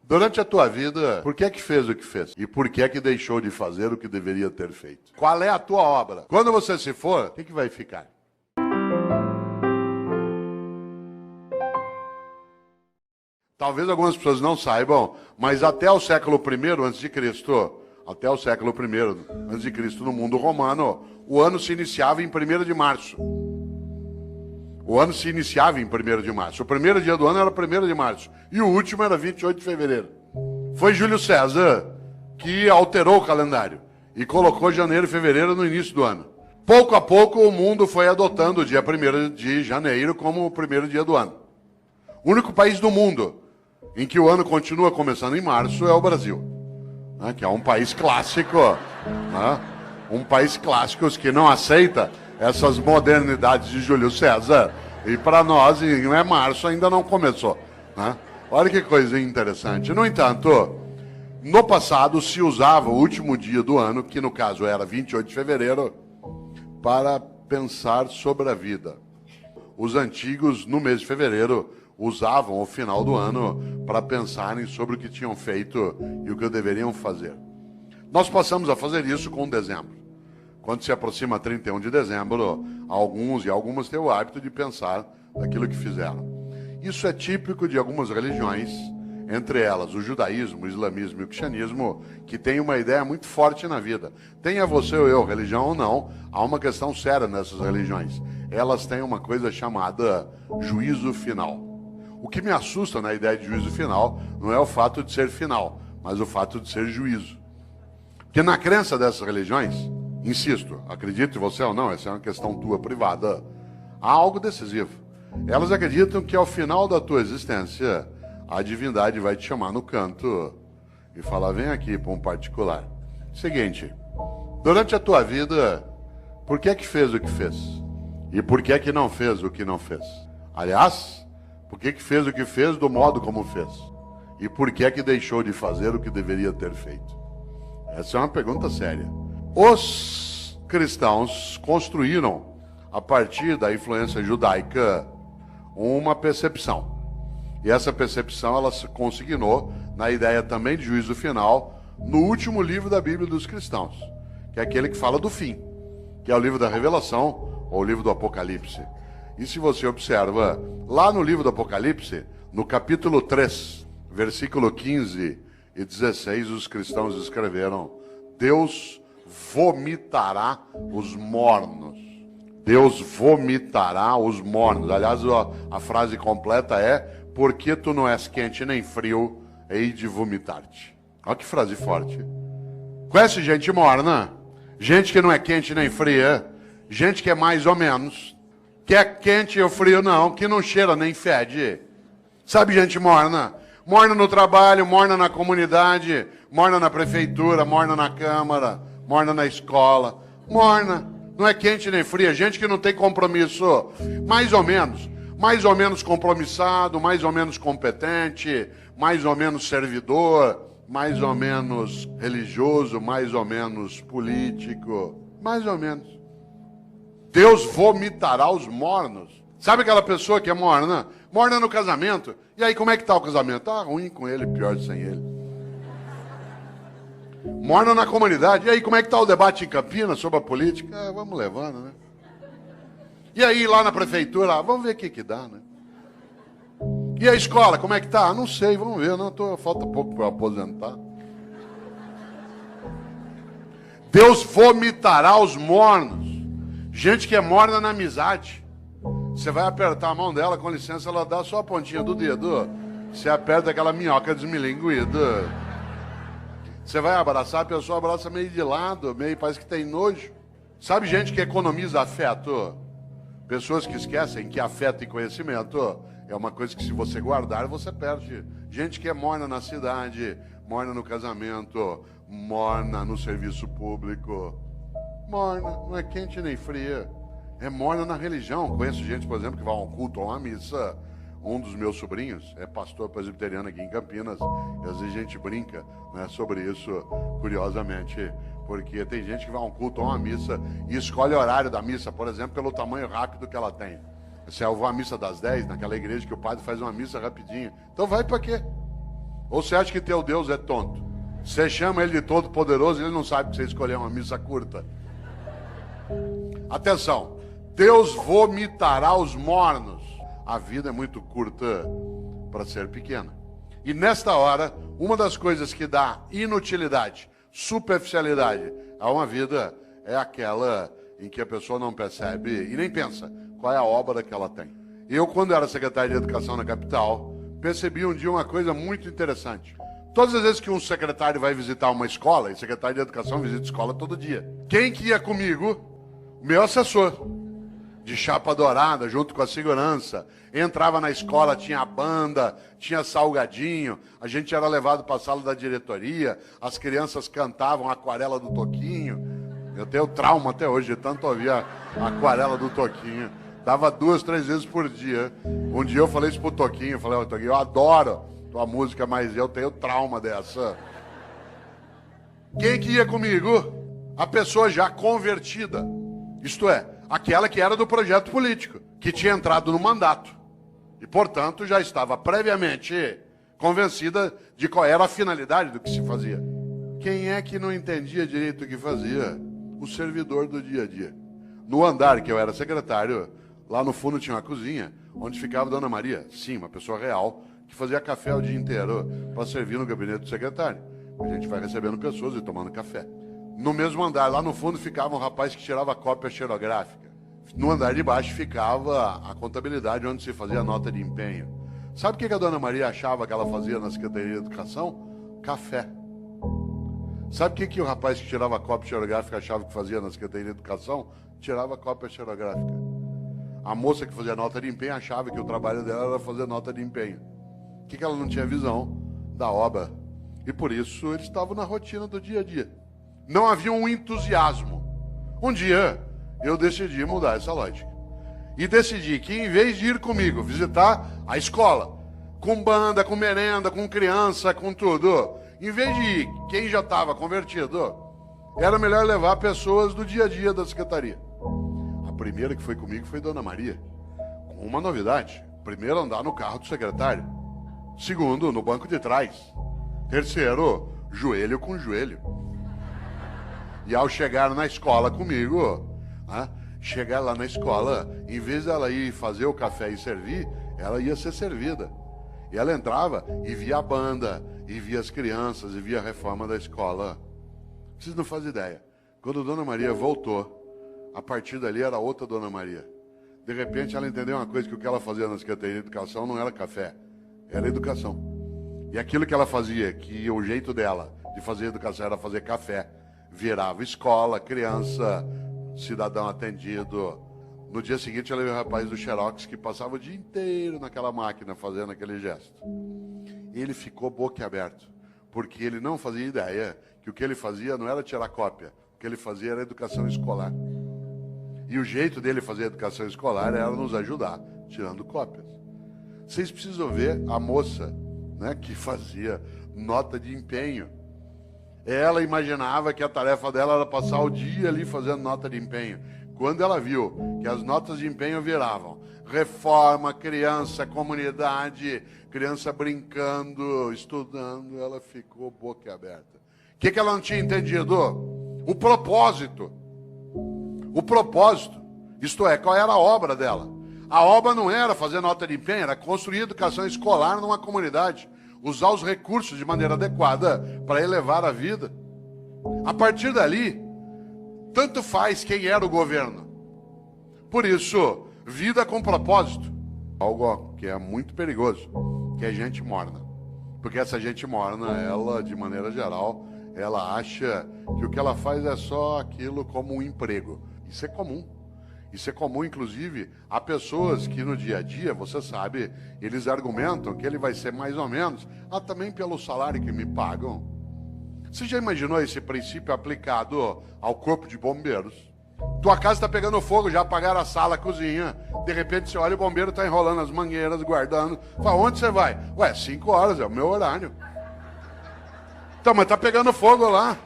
Durante a tua vida, por que é que fez o que fez? E por que é que deixou de fazer o que deveria ter feito? Qual é a tua obra? Quando você se for, o que vai ficar? Talvez algumas pessoas não saibam, mas até o século I a.C., até o século I a.C., no mundo romano, o ano se iniciava em 1º de março. O ano se iniciava em 1º de março. O primeiro dia do ano era 1º de março. E o último era 28 de fevereiro. Foi Júlio César que alterou o calendário e colocou janeiro e fevereiro no início do ano. Pouco a pouco o mundo foi adotando o dia 1º de janeiro como o primeiro dia do ano. O único país do mundo em que o ano continua começando em março é o Brasil, né, que é um país clássico, né, um país clássico que não aceita essas modernidades de Júlio César, e para nós, não é março, ainda não começou, né? Olha que coisa interessante. No entanto, no passado se usava o último dia do ano, que no caso era 28 de fevereiro, para pensar sobre a vida. Os antigos, no mês de fevereiro, usavam o final do ano para pensarem sobre o que tinham feito e o que deveriam fazer. Nós passamos a fazer isso com dezembro. Quando se aproxima 31 de dezembro, alguns e algumas têm o hábito de pensar naquilo que fizeram. Isso é típico de algumas religiões, entre elas o judaísmo, o islamismo e o cristianismo, que tem uma ideia muito forte na vida. Tenha você ou eu religião ou não, há uma questão séria nessas religiões. Elas têm uma coisa chamada juízo final. O que me assusta na ideia de juízo final não é o fato de ser final, mas o fato de ser juízo. Porque na crença dessas religiões, insisto, acredite você ou não, essa é uma questão tua privada, há algo decisivo. Elas acreditam que ao final da tua existência, a divindade vai te chamar no canto e falar, vem aqui para um particular. Seguinte, durante a tua vida, por que é que fez o que fez? E por que é que não fez o que não fez? Aliás, por que é que fez o que fez do modo como fez? E por que é que deixou de fazer o que deveria ter feito? Essa é uma pergunta séria. Os cristãos construíram, a partir da influência judaica, uma percepção. E essa percepção ela se consignou na ideia também de juízo final no último livro da Bíblia dos cristãos, que é aquele que fala do fim, que é o livro da Revelação ou o livro do Apocalipse. E se você observa, lá no livro do Apocalipse, no capítulo 3, versículo 15 e 16, os cristãos escreveram: Deus vomitará os mornos. Deus vomitará os mornos. Aliás, a frase completa é: porque tu não és quente nem frio, hei de vomitar-te. Olha que frase forte. Conhece gente morna? Gente que não é quente nem fria, gente que é mais ou menos, que é quente ou frio não, que não cheira nem fede. Sabe gente morna? Morna no trabalho, morna na comunidade, morna na prefeitura, morna na câmara, morna na escola. Morna, não é quente nem fria, gente que não tem compromisso. Mais ou menos compromissado, mais ou menos competente, mais ou menos servidor, mais ou menos religioso, mais ou menos político, mais ou menos. Deus vomitará os mornos. Sabe aquela pessoa que é morna? Morna no casamento. E aí, como é que está o casamento? Ah, ruim com ele, pior sem ele. Morna na comunidade. E aí, como é que está o debate em Campinas sobre a política? Ah, vamos levando, né? E aí, lá na prefeitura, vamos ver o que dá, né? E a escola, como é que tá? Não sei, vamos ver. Falta pouco para eu aposentar. Deus vomitará os mornos. Gente que é morna na amizade. Você vai apertar a mão dela, com licença, ela dá só a pontinha do dedo. Você aperta aquela minhoca desmilinguida. Você vai abraçar, a pessoa abraça meio de lado, meio parece que tem nojo. Sabe gente que economiza afeto? Pessoas que esquecem que afeto e conhecimento é uma coisa que se você guardar, você perde. Gente que é morna na cidade, morna no casamento, morna no serviço público. Morna, não é quente nem fria. É morna na religião. Conheço gente, por exemplo, que vai a um culto ou a uma missa. Um dos meus sobrinhos é pastor presbiteriano aqui em Campinas. E às vezes a gente brinca, né, sobre isso, curiosamente. Porque tem gente que vai a um culto ou a uma missa e escolhe o horário da missa, por exemplo, pelo tamanho rápido que ela tem. Se eu vou à missa das 10, naquela igreja que o padre faz uma missa rapidinho. Então vai para quê? Ou você acha que teu Deus é tonto? Você chama ele de todo-poderoso e ele não sabe que você escolheu uma missa curta. Atenção, Deus vomitará os mornos. A vida é muito curta para ser pequena. E nesta hora, uma das coisas que dá inutilidade, superficialidade a uma vida é aquela em que a pessoa não percebe e nem pensa qual é a obra que ela tem. Eu, quando era secretário de Educação na capital, percebi um dia uma coisa muito interessante. Todas as vezes que um secretário vai visitar uma escola, e secretário de Educação visita escola todo dia, quem que ia comigo? O meu assessor, de chapa dourada, junto com a segurança. Entrava na escola, tinha banda, tinha salgadinho, a gente era levado para a sala da diretoria, as crianças cantavam a Aquarela do Toquinho. Eu tenho trauma até hoje de tanto ouvir a Aquarela do Toquinho. Dava 2, 3 vezes por dia. Um dia eu falei isso pro Toquinho, eu falei, Toquinho, eu adoro tua música, mas eu tenho trauma dessa. Quem que ia comigo? A pessoa já convertida. Isto é, aquela que era do projeto político, que tinha entrado no mandato. E, portanto, já estava previamente convencida de qual era a finalidade do que se fazia. Quem é que não entendia direito o que fazia? O servidor do dia a dia. No andar que eu era secretário, lá no fundo tinha uma cozinha, onde ficava a Dona Maria, sim, uma pessoa real, que fazia café o dia inteiro para servir no gabinete do secretário. A gente vai recebendo pessoas e tomando café. No mesmo andar, lá no fundo, ficava um rapaz que tirava cópia xerográfica. No andar de baixo ficava a contabilidade, onde se fazia a nota de empenho. Sabe o que a Dona Maria achava que ela fazia na Secretaria de Educação? Café. Sabe o que o rapaz que tirava cópia xerográfica achava que fazia na Secretaria de Educação? Tirava cópia xerográfica. A moça que fazia nota de empenho achava que o trabalho dela era fazer nota de empenho. O que ela não tinha visão da obra. E por isso eles estavam na rotina do dia a dia. Não havia um entusiasmo. Um dia eu decidi mudar essa lógica. E decidi que em vez de ir comigo visitar a escola, com banda, com merenda, com criança, com tudo, em vez de ir quem já estava convertido, era melhor levar pessoas do dia a dia da secretaria. A primeira que foi comigo foi Dona Maria, com uma novidade. Primeiro, andar no carro do secretário. Segundo, no banco de trás. Terceiro, joelho com joelho. E ao chegar na escola comigo, chegar lá na escola, em vez dela ir fazer o café e servir, ela ia ser servida. E ela entrava e via a banda, e via as crianças, e via a reforma da escola. Vocês não fazem ideia. Quando a Dona Maria voltou, a partir dali era outra Dona Maria. De repente ela entendeu uma coisa, que o que ela fazia na Secretaria de Educação não era café, era educação. E aquilo que ela fazia, que o jeito dela de fazer educação era fazer café, virava escola, criança, cidadão atendido. No dia seguinte ela viu o rapaz do Xerox que passava o dia inteiro naquela máquina fazendo aquele gesto. Ele ficou boquiaberto, porque ele não fazia ideia que o que ele fazia não era tirar cópia, o que ele fazia era educação escolar. E o jeito dele fazer educação escolar era nos ajudar, tirando cópias. Vocês precisam ver a moça, que fazia nota de empenho. Ela imaginava que a tarefa dela era passar o dia ali fazendo nota de empenho. Quando ela viu que as notas de empenho viravam reforma, criança, comunidade, criança brincando, estudando, ela ficou boquiaberta. O que ela não tinha entendido? O propósito. O propósito. Isto é, qual era a obra dela? A obra não era fazer nota de empenho, era construir educação escolar numa comunidade. Usar os recursos de maneira adequada para elevar a vida. A partir dali, tanto faz quem era o governo. Por isso, vida com propósito. Algo que é muito perigoso, que é gente morna. Porque essa gente morna, ela, de maneira geral, ela acha que o que ela faz é só aquilo como um emprego. Isso é comum. Isso é comum, inclusive, a pessoas que no dia a dia, você sabe, eles argumentam que ele vai ser mais ou menos, também pelo salário que me pagam. Você já imaginou esse princípio aplicado ao corpo de bombeiros? Tua casa está pegando fogo, já apagaram a sala, a cozinha. De repente você olha, o bombeiro está enrolando as mangueiras, guardando. Fala, onde você vai? Ué, 5 horas, é o meu horário. Então, mas está pegando fogo lá.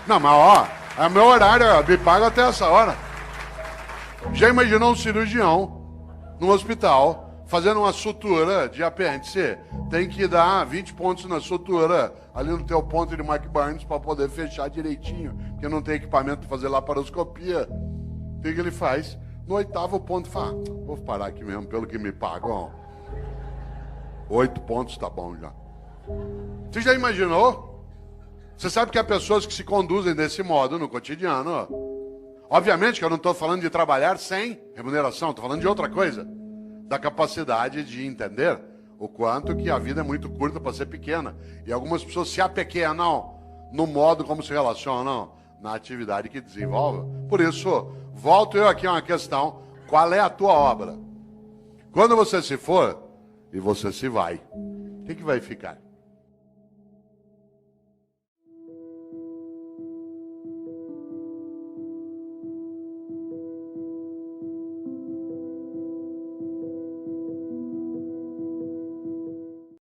Não, mas é o meu horário, me paga até essa hora. Já imaginou um cirurgião no hospital fazendo uma sutura de apêndice, tem que dar 20 pontos na sutura, ali no teu ponto de Mark Burns, para poder fechar direitinho, porque não tem equipamento para fazer laparoscopia. O que ele faz? No 8º ponto, fala, vou parar aqui mesmo, pelo que me pagam. 8 pontos tá bom já. Você já imaginou? Você sabe que há pessoas que se conduzem desse modo no cotidiano. Obviamente que eu não estou falando de trabalhar sem remuneração, estou falando de outra coisa. Da capacidade de entender o quanto que a vida é muito curta para ser pequena. E algumas pessoas se apequenam no modo como se relacionam na atividade que desenvolvem. Por isso, volto eu aqui a uma questão: qual é a tua obra? Quando você se for e você se vai, o que vai ficar?